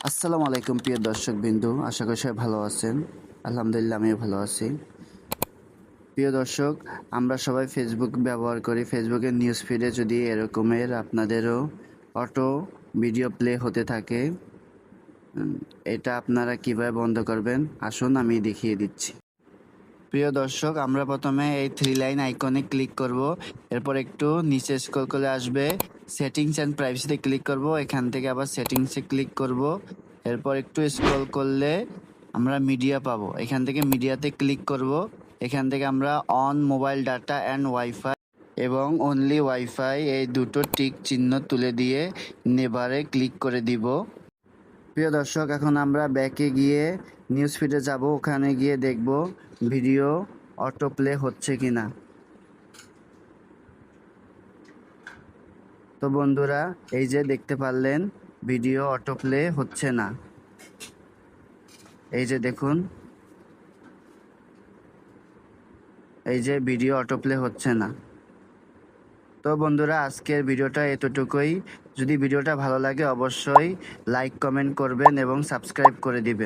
আসসালামু আলাইকুম প্রিয় দর্শক বিন্দু, আশা করি সবাই ভালো আছেন। আলহামদুলিল্লাহ আমিও ভালো আছি। প্রিয় দর্শক, আমরা সবাই ফেসবুক ব্যবহার করি। ফেসবুকের নিউজ ফিডে যদি এরকমের আপনাদেরও অটো ভিডিও প্লে হতে থাকে, এটা আপনারা কিভাবে বন্ধ করবেন আসুন আমি দেখিয়ে দিচ্ছি। প্রিয় দর্শক, আমরা প্রথমে এই 3 লাইন আইকনে ক্লিক করব। এরপর একটু নিচে স্ক্রল করে আসবে, সেটিংস অ্যান্ড প্রাইভেসিতে ক্লিক করব। এখান থেকে আবার সেটিংসে ক্লিক করব। এরপর একটু স্ক্রল করলে আমরা মিডিয়া পাবো। এখান থেকে মিডিয়াতে ক্লিক করব। এখান থেকে আমরা on mobile data and wifi এবং অনলি ওয়াইফাই এই দুটো টিক চিহ্ন তুলে দিয়ে নেভারে ক্লিক করে দিব। প্রিয় দর্শক, এখন আমরা ব্যাকে গিয়ে নিউজ ফিডে যাব। ওখানে গিয়ে দেখব ভিডিও অটো প্লে হচ্ছে কিনা। তো বন্ধুরা, এই যে দেখতে পারলেন ভিডিও অটো প্লে হচ্ছে না। এই যে দেখুন, এই যে ভিডিও অটো প্লে হচ্ছে না। তো বন্ধুরা, আজকের ভিডিওটা এতটুকুই। যদি ভিডিওটা ভালো লাগে অবশ্যই লাইক কমেন্ট করবেন এবং সাবস্ক্রাইব করে দিবেন।